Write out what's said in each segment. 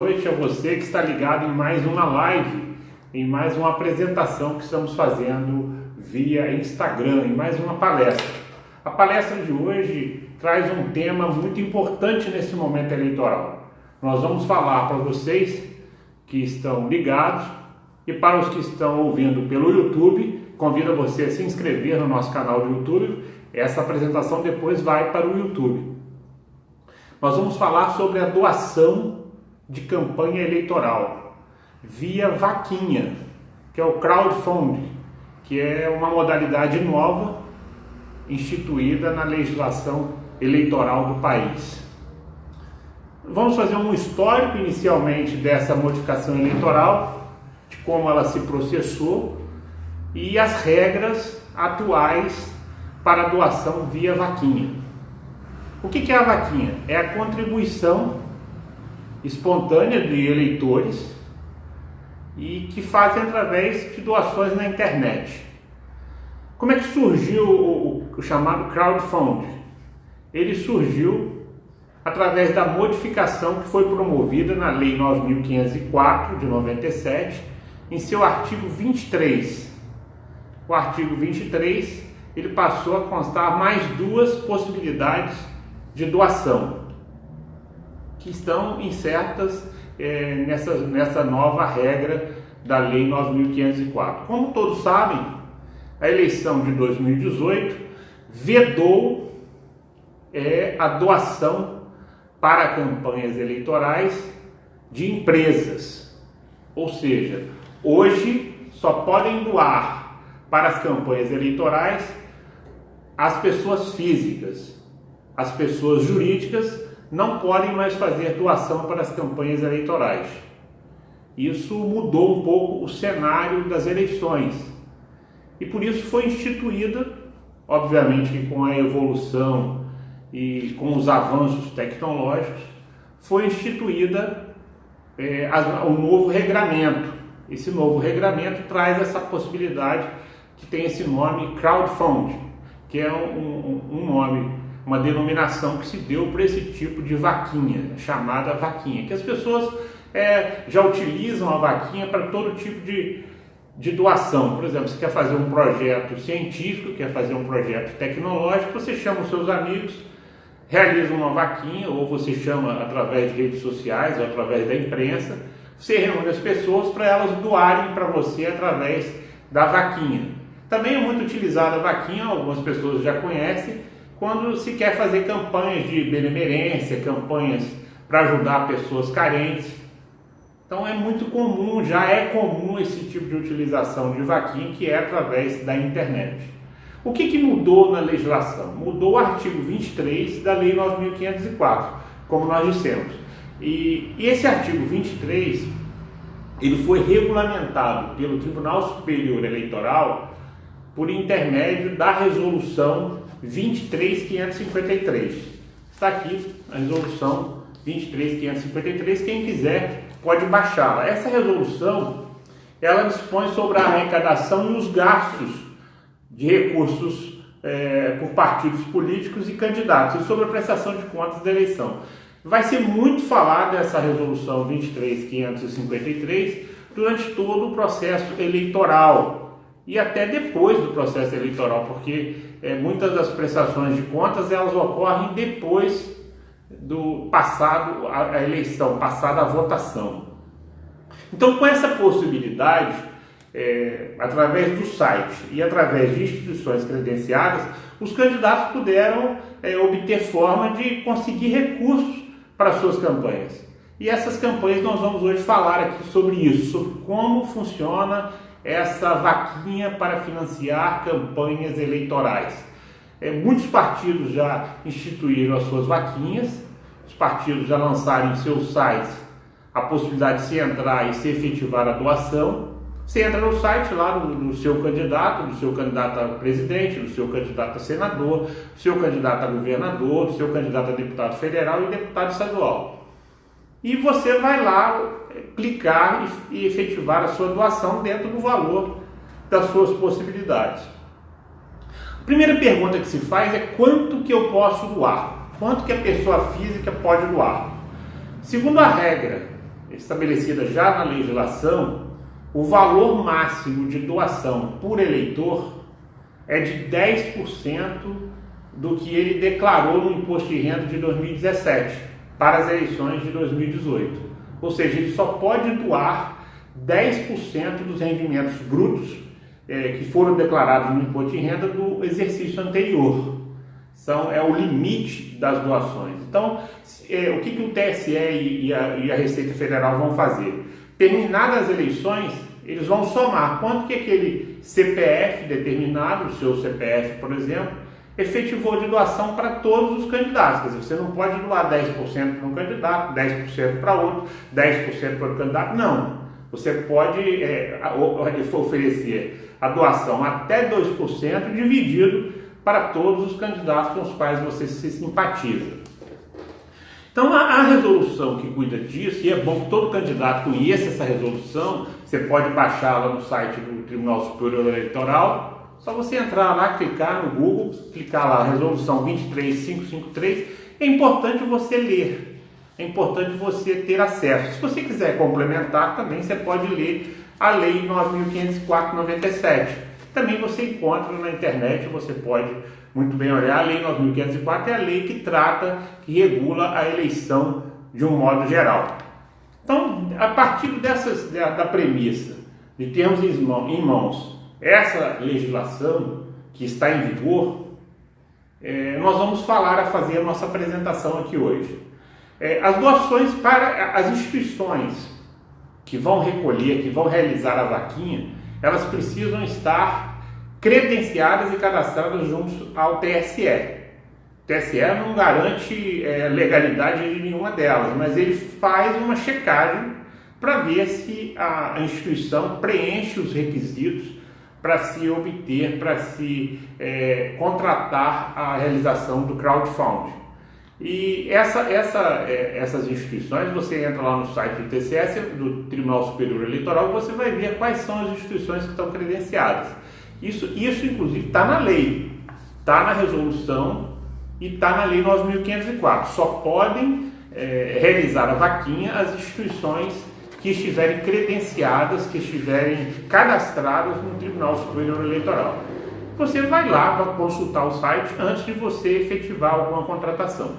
Boa noite a você que está ligado em mais uma live, em mais uma apresentação que estamos fazendo via Instagram, em mais uma palestra. A palestra de hoje traz um tema muito importante nesse momento eleitoral. Nós vamos falar para vocês que estão ligados e para os que estão ouvindo pelo YouTube, convido você a se inscrever no nosso canal do YouTube. Essa apresentação depois vai para o YouTube. Nós vamos falar sobre a doação de campanha eleitoral via vaquinha, que é o crowdfunding, que é uma modalidade nova instituída na legislação eleitoral do país. Vamos fazer um histórico inicialmente dessa modificação eleitoral, de como ela se processou e as regras atuais para a doação via vaquinha. O que é a vaquinha? É a contribuição espontânea de eleitores e que fazem através de doações na internet. Como é que surgiu o chamado crowdfunding? Ele surgiu através da modificação que foi promovida na Lei 9.504 de 97, em seu artigo 23. O artigo 23 ele passou a constar mais duas possibilidades de doação, que estão incertas nessa nova regra da Lei 9.504. Como todos sabem, a eleição de 2018 vedou a doação para campanhas eleitorais de empresas. Ou seja, hoje só podem doar para as campanhas eleitorais as pessoas físicas. As pessoas jurídicas não podem mais fazer doação para as campanhas eleitorais. Isso mudou um pouco o cenário das eleições. E por isso foi instituída, obviamente com a evolução e com os avanços tecnológicos, foi instituída um novo regramento. Esse novo regramento traz essa possibilidade que tem esse nome crowdfunding, que é um nome, uma denominação que se deu para esse tipo de vaquinha, chamada vaquinha, que as pessoas já utilizam a vaquinha para todo tipo de doação. Por exemplo, você quer fazer um projeto científico, quer fazer um projeto tecnológico, você chama os seus amigos, realiza uma vaquinha, ou você chama através de redes sociais, ou através da imprensa, você reúne as pessoas para elas doarem para você através da vaquinha. Também é muito utilizada a vaquinha, algumas pessoas já conhecem, quando se quer fazer campanhas de benemerência, campanhas para ajudar pessoas carentes. Então é muito comum, já é comum esse tipo de utilização de vaquinha, que é através da internet. O que mudou na legislação? Mudou o artigo 23 da Lei 9.504, como nós dissemos. E esse artigo 23, ele foi regulamentado pelo Tribunal Superior Eleitoral por intermédio da resolução 23.553. Está aqui a resolução 23.553, quem quiser pode baixá-la. Essa resolução, ela dispõe sobre a arrecadação e os gastos de recursos por partidos políticos e candidatos, e sobre a prestação de contas da eleição. Vai ser muito falado essa resolução 23.553 durante todo o processo eleitoral, e até depois do processo eleitoral, porque muitas das prestações de contas elas ocorrem depois do passado a eleição, passada a votação. Então, com essa possibilidade, através do site e através de instituições credenciadas, os candidatos puderam obter forma de conseguir recursos para suas campanhas. E essas campanhas nós vamos hoje falar aqui sobre isso, sobre como funciona essa vaquinha para financiar campanhas eleitorais. Muitos partidos já instituíram as suas vaquinhas, os partidos já lançaram em seus sites a possibilidade de se entrar e se efetivar a doação. Você entra no site lá do seu candidato a presidente, do seu candidato a senador, do seu candidato a governador, do seu candidato a deputado federal e deputado estadual. E você vai lá clicar e efetivar a sua doação dentro do valor das suas possibilidades. A primeira pergunta que se faz é quanto que eu posso doar? Quanto que a pessoa física pode doar? Segundo a regra estabelecida já na legislação, o valor máximo de doação por eleitor é de 10% do que ele declarou no imposto de renda de 2017 para as eleições de 2018. Ou seja, ele só pode doar 10% dos rendimentos brutos que foram declarados no imposto de renda do exercício anterior. É o limite das doações. Então, o que o TSE e a Receita Federal vão fazer? Terminadas as eleições, eles vão somar quanto que aquele CPF determinado, o seu CPF, por exemplo, efetivou de doação para todos os candidatos. Quer dizer, você não pode doar 10% para um candidato, 10% para outro, 10% para outro candidato. Não. Você pode oferecer a doação até 2% dividido para todos os candidatos com os quais você se simpatiza. Então, a resolução que cuida disso, e é bom que todo candidato conheça essa resolução, você pode baixá-la no site do Tribunal Superior Eleitoral, só você entrar lá, clicar no Google, clicar lá, resolução 23553, é importante você ler, é importante você ter acesso. Se você quiser complementar também, você pode ler a Lei 9.504/97. Também você encontra na internet, você pode muito bem olhar. A Lei 9.504 é a lei que trata, que regula a eleição de um modo geral. Então, a partir da premissa de termos em mãos essa legislação que está em vigor, nós vamos fazer a nossa apresentação aqui hoje. As doações para as instituições que vão recolher, que vão realizar a vaquinha, elas precisam estar credenciadas e cadastradas junto ao TSE. O TSE não garante legalidade de nenhuma delas, mas ele faz uma checagem para ver se a instituição preenche os requisitos para se obter, para se contratar a realização do crowdfunding. E essas instituições, você entra lá no site do TCE, do Tribunal Superior Eleitoral, você vai ver quais são as instituições que estão credenciadas. Isso inclusive, está na lei, está na resolução e está na Lei 9.504. Só podem realizar a vaquinha as instituições que estiverem credenciadas, que estiverem cadastradas no Tribunal Superior Eleitoral. Você vai lá para consultar o site antes de você efetivar alguma contratação.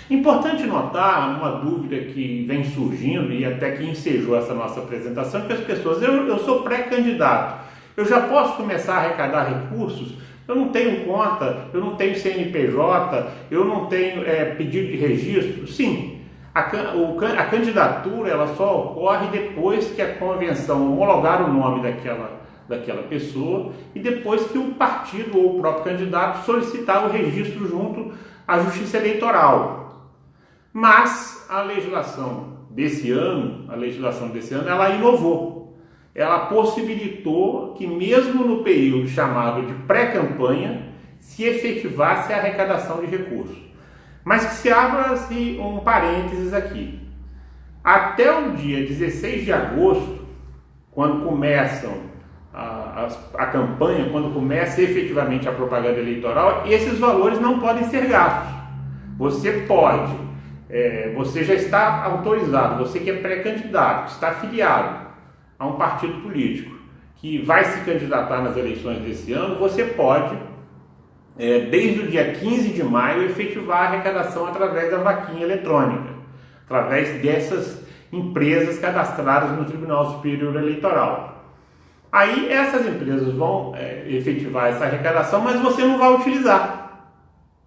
Importante notar uma dúvida que vem surgindo e até que ensejou essa nossa apresentação, que as pessoas, eu sou pré-candidato, eu já posso começar a arrecadar recursos? Eu não tenho conta, eu não tenho CNPJ, eu não tenho pedido de registro? Sim, a candidatura ela só ocorre depois que a convenção homologar o nome daquela pessoa e depois que o partido ou o próprio candidato solicitar o registro junto à Justiça Eleitoral. Mas a legislação desse ano, ela inovou. Ela possibilitou que mesmo no período chamado de pré-campanha se efetivasse a arrecadação de recursos. Mas que se abra-se um parênteses aqui. Até o dia 16 de agosto, quando começam a campanha, quando começa efetivamente a propaganda eleitoral, esses valores não podem ser gastos. Você já está autorizado, você que é pré-candidato, que está afiliado a um partido político, que vai se candidatar nas eleições desse ano, você pode, desde o dia 15 de maio, efetivar a arrecadação através da vaquinha eletrônica, através dessas empresas cadastradas no Tribunal Superior Eleitoral. Aí essas empresas vão efetivar essa arrecadação, mas você não vai utilizar.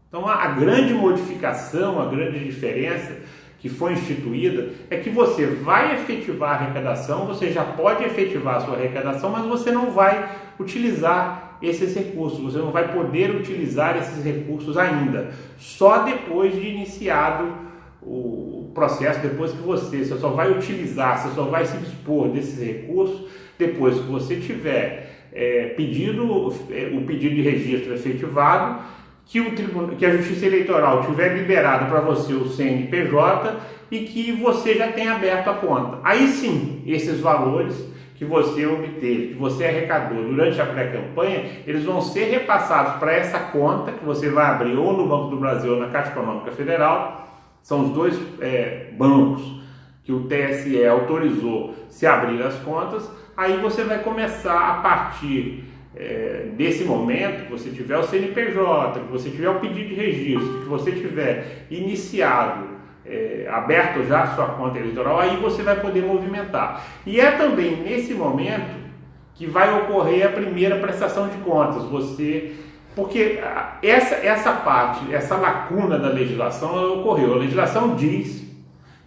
Então a grande modificação, a grande diferença que foi instituída é que você vai efetivar a arrecadação, você já pode efetivar a sua arrecadação, mas você não vai utilizar esses recursos, você não vai poder utilizar esses recursos ainda, só depois de iniciado o processo, depois que você só vai utilizar, você só vai se dispor desses recursos depois que você tiver o pedido de registro efetivado, que a Justiça Eleitoral tiver liberado para você o CNPJ e que você já tenha aberto a conta. Aí sim, esses valores que você obteve, que você arrecadou durante a pré-campanha, eles vão ser repassados para essa conta que você vai abrir ou no Banco do Brasil ou na Caixa Econômica Federal. São os dois bancos que o TSE autorizou se abrir as contas, aí você vai começar a partir desse momento, que você tiver o CNPJ, que você tiver o pedido de registro, que você tiver iniciado, aberto já a sua conta eleitoral, aí você vai poder movimentar. E é também nesse momento que vai ocorrer a primeira prestação de contas. Porque essa parte, essa lacuna da legislação, ela ocorreu. A legislação diz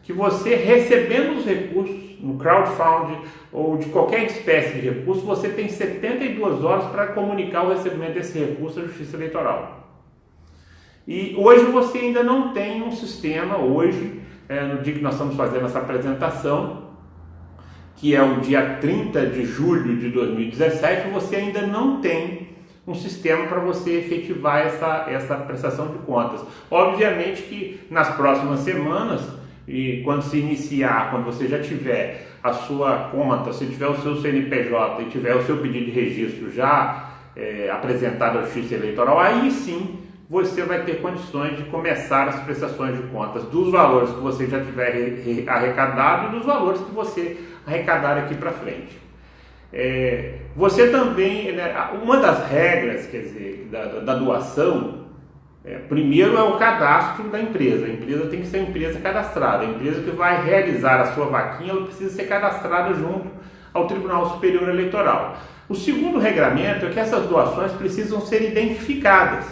que você, recebendo os recursos no crowdfunding ou de qualquer espécie de recurso, você tem 72 horas para comunicar o recebimento desse recurso à Justiça Eleitoral. E hoje você ainda não tem um sistema, hoje, no dia que nós estamos fazendo essa apresentação, que é o dia 30 de julho de 2017, você ainda não tem um sistema para você efetivar essa prestação de contas. Obviamente que nas próximas semanas, e quando se iniciar, quando você já tiver a sua conta, se tiver o seu CNPJ e tiver o seu pedido de registro já apresentado à Justiça Eleitoral, aí sim você vai ter condições de começar as prestações de contas dos valores que você já tiver arrecadado e dos valores que você arrecadar aqui para frente. Você também, uma das regras, quer dizer, da doação, primeiro é o cadastro da empresa. A empresa tem que ser uma empresa cadastrada. A empresa que vai realizar a sua vaquinha, ela precisa ser cadastrada junto ao Tribunal Superior Eleitoral. O segundo regramento é que essas doações precisam ser identificadas.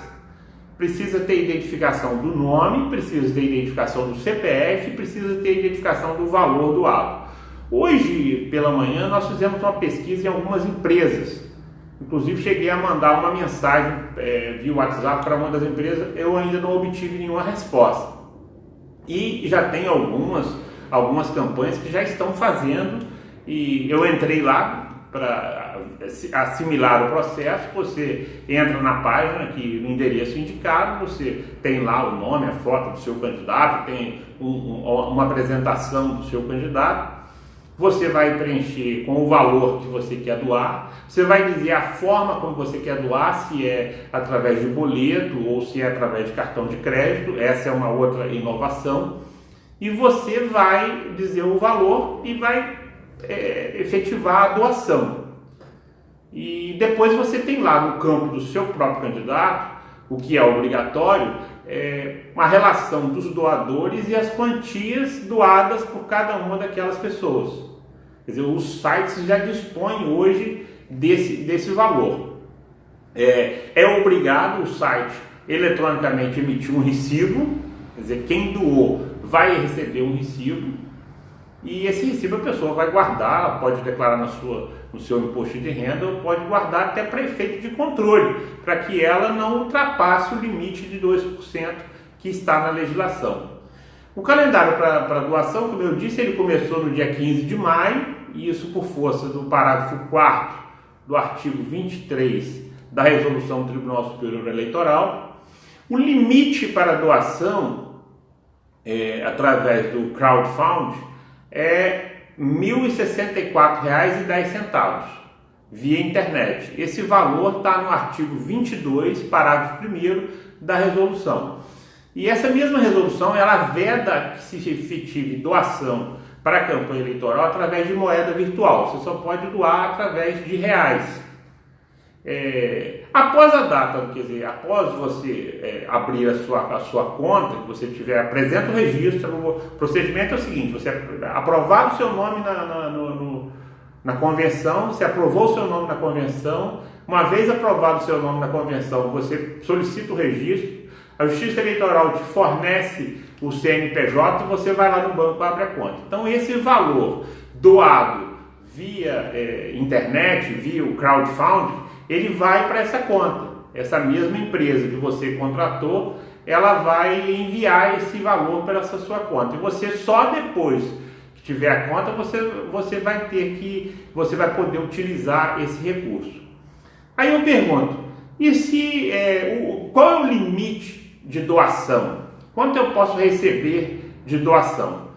Precisa ter identificação do nome, precisa ter identificação do CPF, precisa ter identificação do valor doado. Hoje, pela manhã, nós fizemos uma pesquisa em algumas empresas. Inclusive, cheguei a mandar uma mensagem via WhatsApp para uma das empresas, eu ainda não obtive nenhuma resposta. E já tem algumas campanhas que já estão fazendo, e eu entrei lá para assimilar o processo. Você entra na página, aqui no endereço indicado, você tem lá o nome, a foto do seu candidato, tem uma apresentação do seu candidato. Você vai preencher com o valor que você quer doar, você vai dizer a forma como você quer doar, se é através de boleto ou se é através de cartão de crédito. Essa é uma outra inovação. E você vai dizer o valor e vai efetivar a doação. E depois você tem lá no campo do seu próprio candidato, o que é obrigatório, uma relação dos doadores e as quantias doadas por cada uma daquelas pessoas. Quer dizer, os sites já dispõem hoje desse valor. É obrigado o site eletronicamente emitir um recibo, quer dizer, quem doou vai receber um recibo, e esse recibo a pessoa vai guardar, ela pode declarar no seu imposto de renda, ou pode guardar até para efeito de controle, para que ela não ultrapasse o limite de 2% que está na legislação. O calendário para doação, como eu disse, ele começou no dia 15 de maio, e isso por força do parágrafo 4º do artigo 23 da Resolução do Tribunal Superior Eleitoral. O limite para doação, através do crowdfunding, é R$ 1.064,10 via internet. Esse valor está no artigo 22, parágrafo 1º da resolução. E essa mesma resolução, ela veda que se efetive doação para a campanha eleitoral através de moeda virtual. Você só pode doar através de reais. Após a data, quer dizer, após você abrir a sua conta, que você apresenta o registro, o procedimento é o seguinte: você aprovar o seu nome na convenção, você aprovou o seu nome na convenção, uma vez aprovado o seu nome na convenção, você solicita o registro, a Justiça Eleitoral te fornece o CNPJ e você vai lá no banco e abre a conta. Então, esse valor doado via internet, via o crowdfunding, ele vai para essa conta. Essa mesma empresa que você contratou, ela vai enviar esse valor para essa sua conta. E você só depois que tiver a conta, você vai poder utilizar esse recurso. Aí eu pergunto, qual é o limite de doação? Quanto eu posso receber de doação?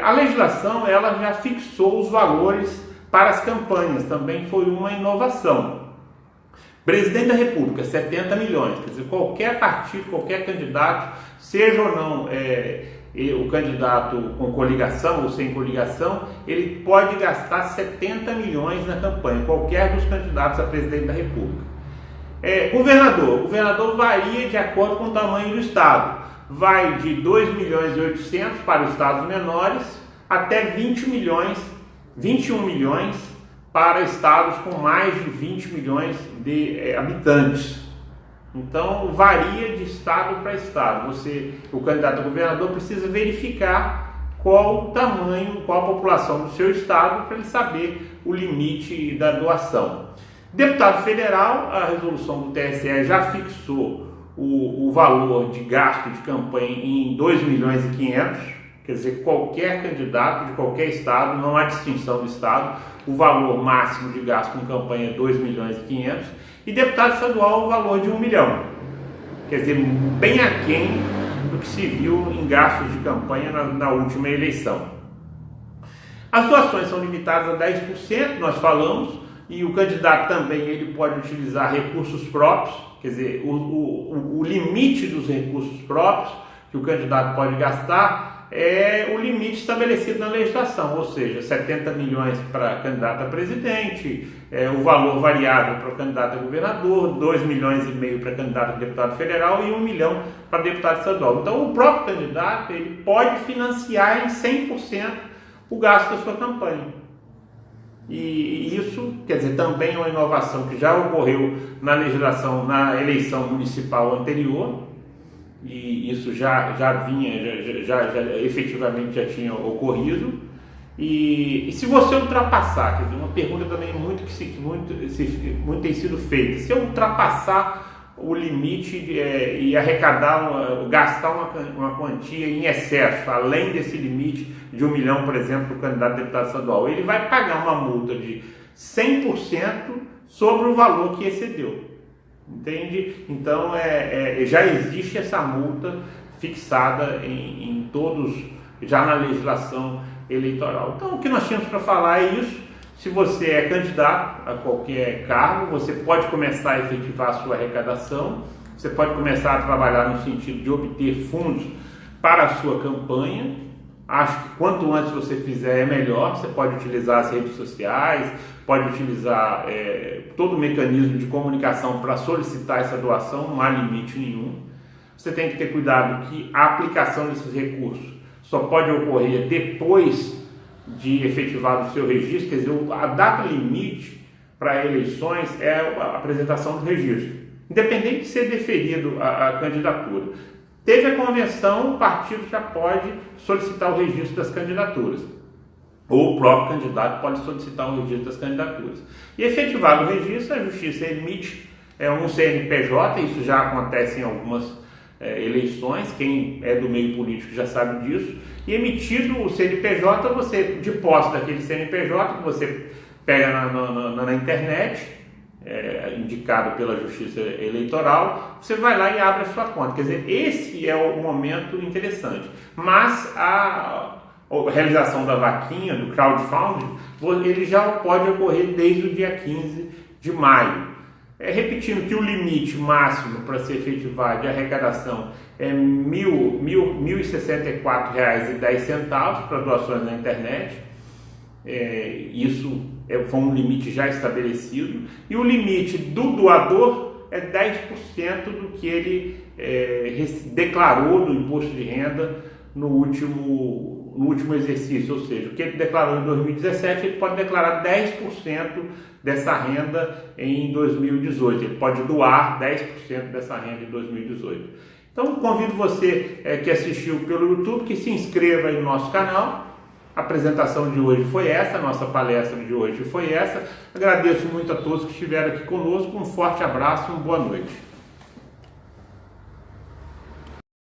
A legislação, ela já fixou os valores para as campanhas, também foi uma inovação. Presidente da República, 70 milhões, quer dizer, qualquer partido, qualquer candidato, seja ou não o candidato com coligação ou sem coligação, ele pode gastar 70 milhões na campanha, qualquer dos candidatos a presidente da República. O governador varia de acordo com o tamanho do estado, vai de 2 milhões e 800 para os estados menores até 21 milhões para estados com mais de 20 milhões de habitantes. Então varia de estado para estado. O candidato a governador precisa verificar qual o tamanho, qual a população do seu estado para ele saber o limite da doação. Deputado federal, a resolução do TSE já fixou o valor de gasto de campanha em 2 milhões e 500, quer dizer, qualquer candidato de qualquer estado, não há distinção do estado, o valor máximo de gasto com campanha é 2 milhões e 500, e deputado estadual o valor de 1 milhão, quer dizer, bem aquém do que se viu em gastos de campanha na última eleição. As doações são limitadas a 10%, nós falamos, e o candidato também ele pode utilizar recursos próprios, quer dizer, o limite dos recursos próprios que o candidato pode gastar é o limite estabelecido na legislação, ou seja, 70 milhões para candidato a presidente, o valor variável para o candidato a governador, 2 milhões e meio para candidato a deputado federal e 1 milhão para deputado estadual. Então o próprio candidato ele pode financiar em 100% o gasto da sua campanha. E isso, quer dizer, também é uma inovação que já ocorreu na legislação, na eleição municipal anterior, e isso já efetivamente já tinha ocorrido. E se você ultrapassar, quer dizer, uma pergunta também muito tem sido feita, se eu ultrapassar o limite e gastar uma quantia em excesso, além desse limite de 1 milhão, por exemplo, para o candidato a deputado estadual, ele vai pagar uma multa de 100% sobre o valor que excedeu. Entende? Então, já existe essa multa fixada em todos, já na legislação eleitoral. Então, o que nós tínhamos para falar é isso. Se você é candidato a qualquer cargo, você pode começar a efetivar a sua arrecadação, você pode começar a trabalhar no sentido de obter fundos para a sua campanha. Acho que quanto antes você fizer é melhor. Você pode utilizar as redes sociais, pode utilizar todo o mecanismo de comunicação para solicitar essa doação, não há limite nenhum. Você tem que ter cuidado que a aplicação desses recursos só pode ocorrer depois de efetivado o seu registro, quer dizer, a data limite para eleições é a apresentação do registro, independente de ser deferido a candidatura. Teve a convenção, o partido já pode solicitar o registro das candidaturas, ou o próprio candidato pode solicitar o registro das candidaturas. E efetivado o registro, a Justiça emite um CNPJ, isso já acontece em algumas eleições, quem é do meio político já sabe disso, e emitido o CNPJ, você, de posse daquele CNPJ, que você pega na internet, indicado pela Justiça Eleitoral, você vai lá e abre a sua conta. Quer dizer, esse é o momento interessante. Mas a realização da vaquinha, do crowdfunding, ele já pode ocorrer desde o dia 15 de maio. Repetindo que o limite máximo para se efetivar de arrecadação é R$ 1.064,10 para doações na internet. Isso foi um limite já estabelecido. E o limite do doador é 10% do que ele declarou no imposto de renda no último exercício, ou seja, o que ele declarou em 2017, ele pode declarar 10% dessa renda em 2018, ele pode doar 10% dessa renda em 2018. Então, convido você que assistiu pelo YouTube, que se inscreva aí no nosso canal. A apresentação de hoje foi essa, a nossa palestra de hoje foi essa. Agradeço muito a todos que estiveram aqui conosco, um forte abraço, uma boa noite.